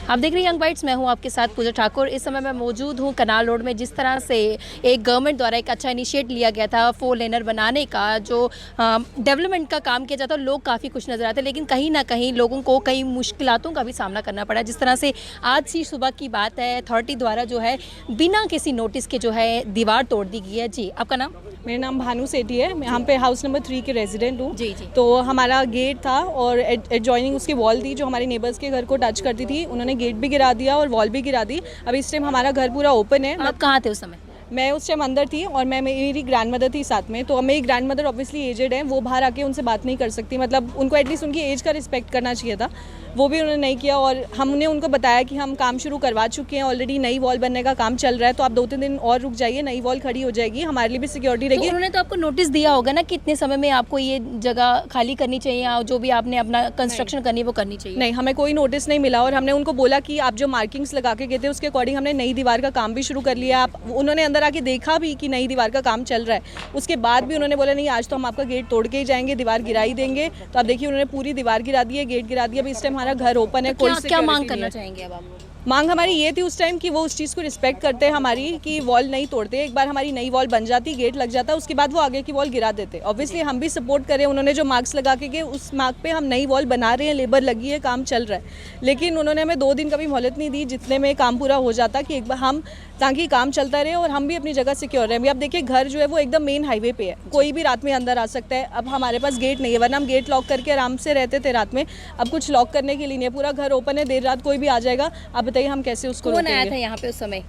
आप देख रहे हैं यंग बाइट्स, मैं हूं आपके साथ पूजा ठाकुर। इस समय मैं मौजूद हूं कनाल रोड में। जिस तरह से एक गवर्नमेंट द्वारा एक अच्छा इनिशिएट लिया गया था 4 लेनर बनाने का, जो डेवलपमेंट का काम किया जाता है, लोग काफ़ी खुश नज़र आते हैं। लेकिन कहीं ना कहीं लोगों को कई मुश्किलातों का भी सामना करना पड़ा। जिस तरह से आज सी सुबह की बात है, अथॉरिटी द्वारा जो है बिना किसी नोटिस के जो है दीवार तोड़ दी गई है। जी, आपका नाम? मेरा नाम भानु सेठी है। मैं यहाँ पे हाउस नंबर 3 के रेजिडेंट हूँ। जी जी। तो हमारा गेट था और एडजॉइनिंग उसकी वॉल थी जो हमारे नेबर्स के घर को टच करती थी। उन्होंने गेट भी गिरा दिया और वॉल भी गिरा दी। अब इस टाइम हमारा घर पूरा ओपन है। आप कहाँ थे उस समय? मैं उस टाइम अंदर थी और मेरी ग्रैंड मदर थी साथ में। तो अब मेरी ग्रैंड मदर ऑब्वियसली एजेड है, वो बाहर आके उनसे बात नहीं कर सकती। मतलब उनको एटलीस्ट उनकी एज का रिस्पेक्ट करना चाहिए था, वो भी उन्होंने नहीं किया। और हमने उनको बताया कि हम काम शुरू करवा चुके हैं, ऑलरेडी नई वॉल बनने का काम चल रहा है, तो आप 2-3 दिन और रुक जाइए, नई वॉल खड़ी हो जाएगी, हमारे लिए भी सिक्योरिटी रहेगी। तो उन्होंने तो आपको नोटिस दिया होगा ना कि इतने समय में आपको ये जगह खाली करनी चाहिए, या जो भी आपने अपना कंस्ट्रक्शन करनी है वो करनी चाहिए? नहीं, हमें कोई नोटिस नहीं मिला। और हमने उनको बोला कि आप जो मार्किंग्स लगा के गए थे उसके अकॉर्डिंग हमने नई दीवार का काम भी शुरू कर लिया। उन्होंने अंदर आके देखा भी कि नई दीवार का काम चल रहा है। उसके बाद भी उन्होंने बोला नहीं, आज तो हम आपका गेट तोड़ के ही जाएंगे, दीवार गिरा ही देंगे। तो आप देखिए उन्होंने पूरी दीवार गिरा दी है, गेट गिरा दिया। अभी इस टाइम हमारा घर ओपन है। तो क्या मांग करना चाहेंगे अब आप? मांग हमारी ये थी उस टाइम कि वो उस चीज़ को रिस्पेक्ट करते हैं हमारी, कि वॉल नहीं तोड़ते। एक बार हमारी नई वॉल बन जाती, गेट लग जाता, उसके बाद वो आगे की वॉल गिरा देते। ऑब्वियसली हम भी सपोर्ट करें, उन्होंने जो मार्क्स लगा के गए उस मार्क पे हम नई वॉल बना रहे हैं, लेबर लगी है, काम चल रहा है। लेकिन उन्होंने हमें 2 दिन का भी मोहलत नहीं दी जितने में काम पूरा हो जाता, कि एक बार हम, ताकि काम चलता रहे और हम भी अपनी जगह सिक्योर रहें। अब देखिए घर जो है वो एकदम मेन हाईवे पे है, कोई भी रात में अंदर आ सकता है। अब हमारे पास गेट नहीं है, वरना हम गेट लॉक करके आराम से रहते थे रात में। अब कुछ लॉक करने के लिए नहीं है, पूरा घर ओपन है, देर रात कोई भी आ जाएगा। अब बताइए हम कैसे उसको कौन आया था यहाँ पे उस समय?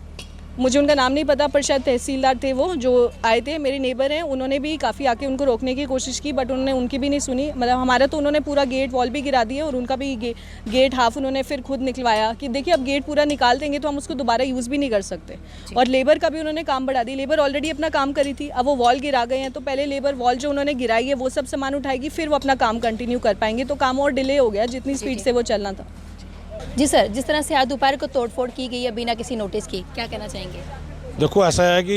मुझे उनका नाम नहीं पता, पर शायद तहसीलदार थे वो जो आए थे। मेरे नेबर हैं, उन्होंने भी काफ़ी आके उनको रोकने की कोशिश की, बट उन्होंने उनकी भी नहीं सुनी। मतलब हमारा तो उन्होंने पूरा गेट वॉल भी गिरा दिया और उनका भी गेट हाफ उन्होंने फिर खुद निकलवाया कि देखिए अब गेट पूरा निकाल देंगे तो हम उसको दोबारा यूज़ भी नहीं कर सकते। और लेबर का भी उन्होंने काम बढ़ा दी। लेबर ऑलरेडी अपना काम करी थी, अब वो वॉल गिरा गए हैं, तो पहले लेबर वॉल जो उन्होंने गिराई है वो सब सामान उठाएगी, फिर वो अपना काम कंटिन्यू कर पाएंगे। तो काम और डिले हो गया जितनी स्पीड से वो चलना था। जी सर, जिस तरह से आज दोपहर को तोड़फोड़ की गई है बिना किसी नोटिस की, क्या कहना चाहेंगे? देखो ऐसा है कि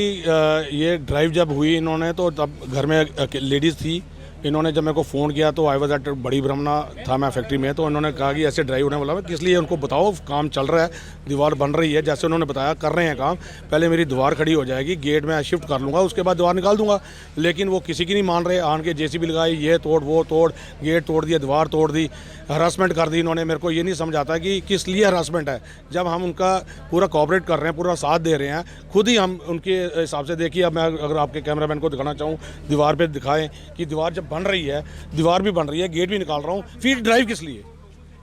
ये ड्राइव जब हुई इन्होंने, तो तब घर में लेडीज़ थी। इन्होंने जब मेरे को फ़ोन किया तो आई वाज एट बड़ी ब्रह्मना था मैं फैक्ट्री में। तो इन्होंने कहा कि ऐसे ड्राइव होने वाला है, किस लिए उनको बताओ, काम चल रहा है, दीवार बन रही है, जैसे उन्होंने बताया कर रहे हैं काम। पहले मेरी दीवार खड़ी हो जाएगी, गेट में शिफ्ट कर लूँगा, उसके बाद दीवार निकाल दूंगा। लेकिन वो किसी की नहीं मान रहे। आन के JCB लगाई, ये तोड़ वो तोड़, गेट तोड़ दिया, दीवार तोड़ दी, हरासमेंट कर दी इन्होंने। मेरे को ये नहीं समझ आता कि किस लिए हरासमेंट है, जब हम उनका पूरा कोऑपरेट कर रहे हैं, पूरा साथ दे रहे हैं। खुद ही हम उनके हिसाब से देखिए, अब मैं अगर आपके कैमरामैन को दिखाना चाहूँ, दीवार पे दिखाएं कि दीवार जब बन रही है, दीवार भी बन रही है, गेट भी निकाल रहा हूँ, फिर ड्राइव किस लिए?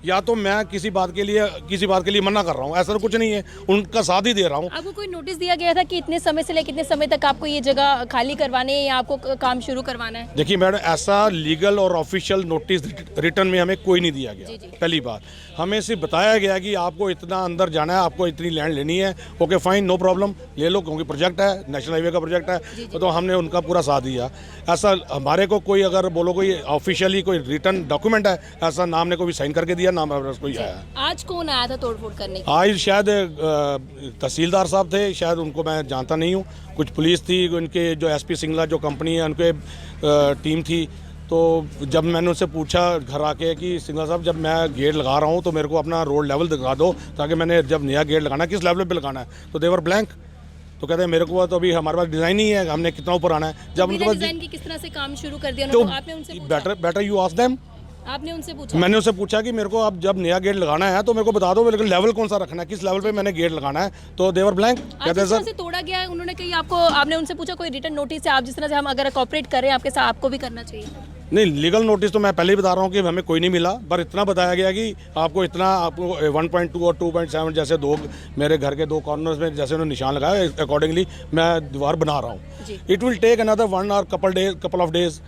या तो मैं किसी बात के लिए मना कर रहा हूँ, ऐसा तो कुछ नहीं है, उनका साथ ही दे रहा हूँ। आपको कोई नोटिस दिया गया था कि इतने समय से लेकर कितने समय तक आपको ये जगह खाली करवानी है या आपको काम शुरू करवाना है? देखिए मैडम, ऐसा लीगल और ऑफिशियल नोटिस रिटर्न में हमें कोई नहीं दिया गया। जी, जी। पहली बात, हमें सिर्फ बताया गया कि आपको इतना अंदर जाना है, आपको इतनी लैंड लेनी है, ओके फाइन, नो प्रॉब्लम, ले लो, क्योंकि प्रोजेक्ट है, नेशनल हाईवे का प्रोजेक्ट है। तो हमने उनका पूरा साथ दिया। ऐसा हमारे को कोई, अगर बोलो कोई ऑफिशियली कोई रिटर्न डॉक्यूमेंट है, ऐसा नाम ने कोई साइन करके दिया, नाम कोई आया। आज कौन आया था तोड़फोड़ करने? आज शायद तहसीलदार साहब थे, शायद उनको मैं जानता नहीं हूँ। कुछ पुलिस थी, उनके जो SP सिंगला जो कंपनी है उनके टीम थी। तो जब मैंने उनसे पूछा घर आके कि सिंगला साहब, जब मैं गेट लगा रहा हूँ तो मेरे को अपना रोड लेवल दिखा दो, ताकि मैंने जब नया गेट लगाना है किस लेवल पे लगाना है। तो देवर ब्लैंक। तो कहते हैं मेरे को तो अभी हमारे पास डिज़ाइन नहीं है, हमने कितना ऊपर आना है। जब उनके पास डिजाइन की किस तरह से काम शुरू कर दिया, तो आपने उनसे पूछा? Better you ask them. आपने उनसे पूछा? मैंने उससे पूछा कि मेरे को अब जब नया गेट लगाना है तो मेरे को बता दो, लेकिन लेवल कौन सा रखना है, किस लेवल पे मैंने गेट लगाना है। तो देवर ब्लैंक। कहते हैं सर से तोड़ा गया है, उन्होंने कही आपको, आपने उनसे पूछा कोई रिटर्न नोटिस है? आप जिस तरह से हम अगर कोऑपरेट करें आपके साथ, आपको भी करना चाहिए। नहीं, लीगल नोटिस तो मैं पहले ही बता रहा हूँ कि हमें कोई नहीं मिला, पर इतना बताया गया कि आपको इतना, आपको 1.2 और 2.7 जैसे दो मेरे घर के 2 कॉर्नर्स में जैसे उन्होंने निशान लगाया, अकॉर्डिंगली मैं दीवार बना रहा हूँ। इट विल टेक अनदर 1 और कपल ऑफ डेज,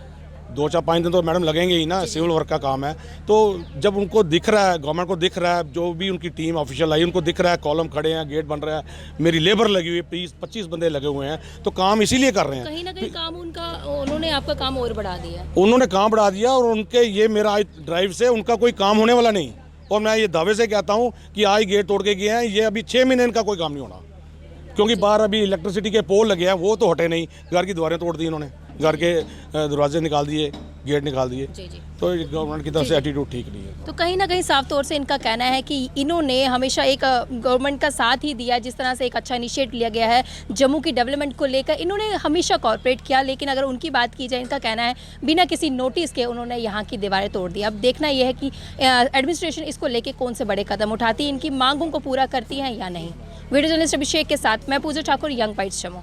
2-4-5 दिन तो मैडम लगेंगे ही ना, सिविल वर्क का काम है। तो जब उनको दिख रहा है, गवर्नमेंट को दिख रहा है, जो भी उनकी टीम ऑफिशियल आई उनको दिख रहा है, कॉलम खड़े हैं, गेट बन रहा है, मेरी लेबर लगी हुई है, 20-25 बंदे लगे हुए हैं, तो काम इसीलिए कर रहे हैं। कहीं ना कहीं काम उनका, उन्होंने आपका काम और बढ़ा दिया। उन्होंने काम बढ़ा दिया, और उनके ये मेरा ड्राइव से उनका कोई काम होने वाला नहीं। और मैं ये दावे से कहता हूँ कि आज गेट तोड़ के गए हैं, ये अभी 6 महीने इनका कोई काम नहीं होना, क्योंकि बाहर अभी इलेक्ट्रिसिटी के पोल लगे हैं, वो तो हटे नहीं। घर की दीवारें तोड़ दी इन्होंने, घर के दरवाजे निकाल दिए। गेट निकाल दिए। जी जी। तो ये गवर्नमेंट की तरफ से एटीट्यूड ठीक नहीं है। तो कहीं ना कहीं साफ तौर से इनका कहना है कि इन्होंने हमेशा एक गवर्नमेंट का साथ ही दिया, जिस तरह से एक अच्छा इनिशिएट लिया गया है जम्मू की डेवलपमेंट को लेकर, इन्होंने हमेशा कॉर्पोरेट किया। लेकिन अगर उनकी बात की जाए, इनका कहना है बिना किसी नोटिस के उन्होंने यहाँ की दीवारें तोड़ दी। अब देखना यह है कि एडमिनिस्ट्रेशन इसको लेके कौन से बड़े कदम उठाती है, इनकी मांगों को पूरा करती है या नहीं। वीडियो जर्नलिस्ट अभिषेक के साथ मैं पूजा ठाकुर, यंग बाइट्स जम्मू।